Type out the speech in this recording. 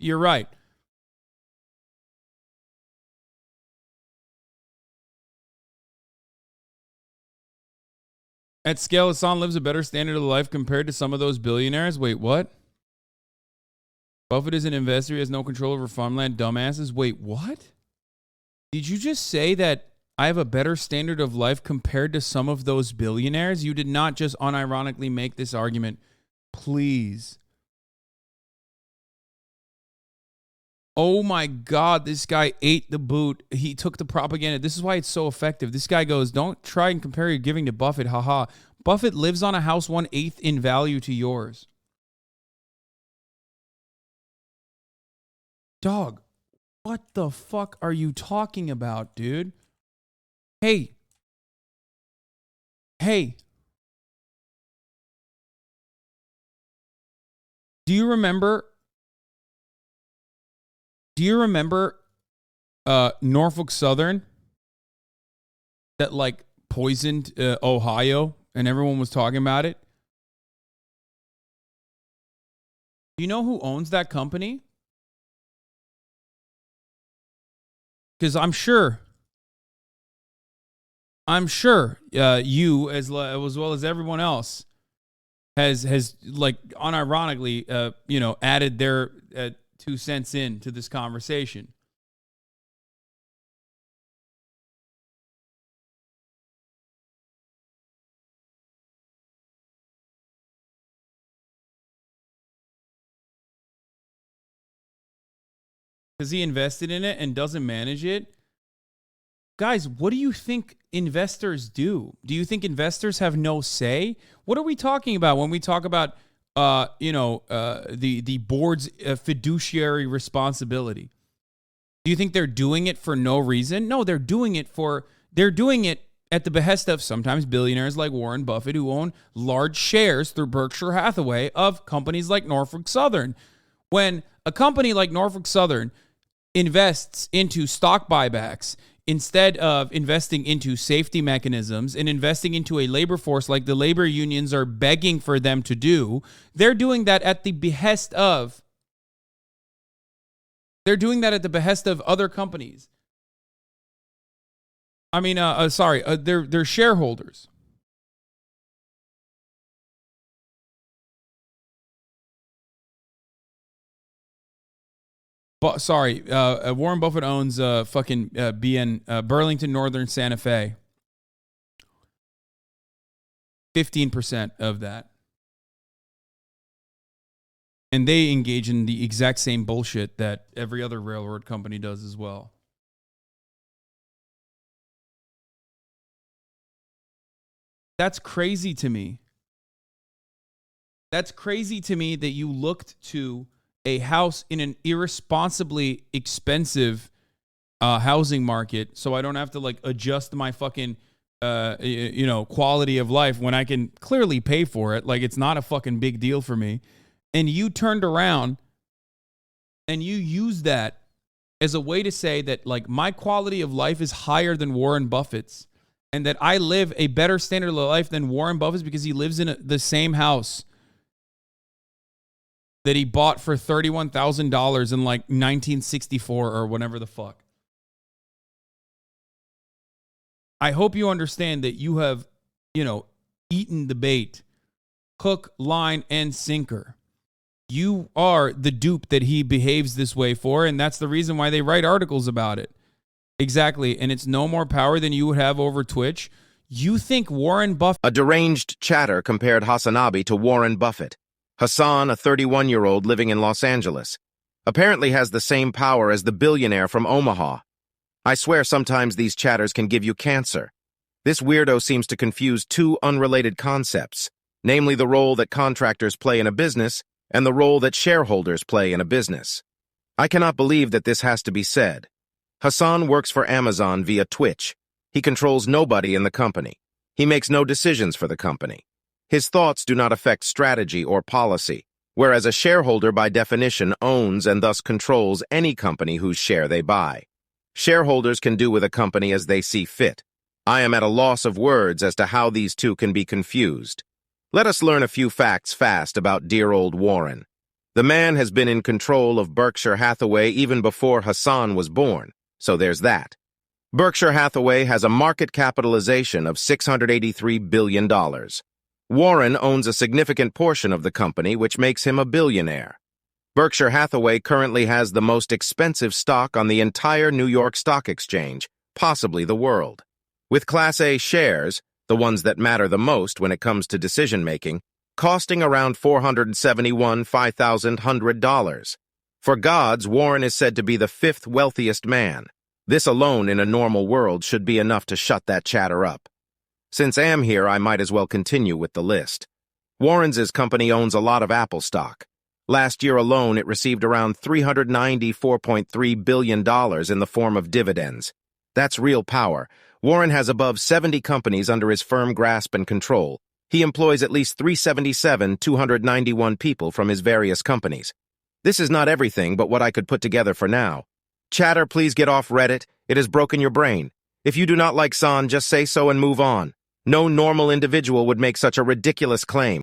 You're right. At scale, Hasan lives a better standard of life compared to some of those billionaires. Wait, what? Buffett is an investor. He has no control over farmland. Dumbasses. Wait, what? Did you just say that I have a better standard of life compared to some of those billionaires? You did not just unironically make this argument. Please. Oh my God, this guy ate the boot. He took the propaganda. This is why it's so effective. This guy goes, don't try and compare your giving to Buffett. Haha. Buffett lives on a house 1/8 in value to yours. Dog, what the fuck are you talking about, dude? Hey. Do you remember Norfolk Southern that like poisoned Ohio and everyone was talking about it? Do you know who owns that company? Because I'm sure you as well as everyone else has like unironically added their 2 cents into this conversation. Because he invested in it and doesn't manage it. Guys, what do you think investors do? Do you think investors have no say? What are we talking about when we talk about the board's fiduciary responsibility? Do you think they're doing it for no reason? No, they're doing it at the behest of sometimes billionaires like Warren Buffett, who own large shares through Berkshire Hathaway of companies like Norfolk Southern. When a company like Norfolk Southern invests into stock buybacks instead of investing into safety mechanisms and investing into a labor force like the labor unions are begging for them to do, they're doing that at the behest of other companies. I mean, they're shareholders. Warren Buffett owns Burlington Northern Santa Fe. 15% of that. And they engage in the exact same bullshit that every other railroad company does as well. That's crazy to me. That's crazy to me that you looked to a house in an irresponsibly expensive housing market so I don't have to like adjust my fucking quality of life when I can clearly pay for it. Like, it's not a fucking big deal for me. And you turned around and you used that as a way to say that like my quality of life is higher than Warren Buffett's and that I live a better standard of life than Warren Buffett's because he lives in the same house that he bought for $31,000 in like 1964 or whatever the fuck. I hope you understand that you have, eaten the bait, hook, line, and sinker. You are the dupe that he behaves this way for, and that's the reason why they write articles about it. Exactly, and it's no more power than you would have over Twitch. You think Warren Buffett... A deranged chatter compared HasanAbi to Warren Buffett. Hasan, a 31-year-old living in Los Angeles, apparently has the same power as the billionaire from Omaha. I swear sometimes these chatters can give you cancer. This weirdo seems to confuse two unrelated concepts, namely the role that contractors play in a business and the role that shareholders play in a business. I cannot believe that this has to be said. Hasan works for Amazon via Twitch. He controls nobody in the company. He makes no decisions for the company. His thoughts do not affect strategy or policy, whereas a shareholder by definition owns and thus controls any company whose share they buy. Shareholders can do with a company as they see fit. I am at a loss of words as to how these two can be confused. Let us learn a few facts fast about dear old Warren. The man has been in control of Berkshire Hathaway even before Hassan was born, so there's that. Berkshire Hathaway has a market capitalization of $683 billion. Warren owns a significant portion of the company, which makes him a billionaire. Berkshire Hathaway currently has the most expensive stock on the entire New York Stock Exchange, possibly the world. With Class A shares, the ones that matter the most when it comes to decision-making, costing around $471,500. For gods, Warren is said to be the fifth wealthiest man. This alone in a normal world should be enough to shut that chatter up. Since I'm here, I might as well continue with the list. Warren's company owns a lot of Apple stock. Last year alone, it received around $394.3 billion in the form of dividends. That's real power. Warren has above 70 companies under his firm grasp and control. He employs at least 291 people from his various companies. This is not everything, but what I could put together for now. Chatter, please get off Reddit. It has broken your brain. If you do not like San, just say so and move on. No normal individual would make such a ridiculous claim.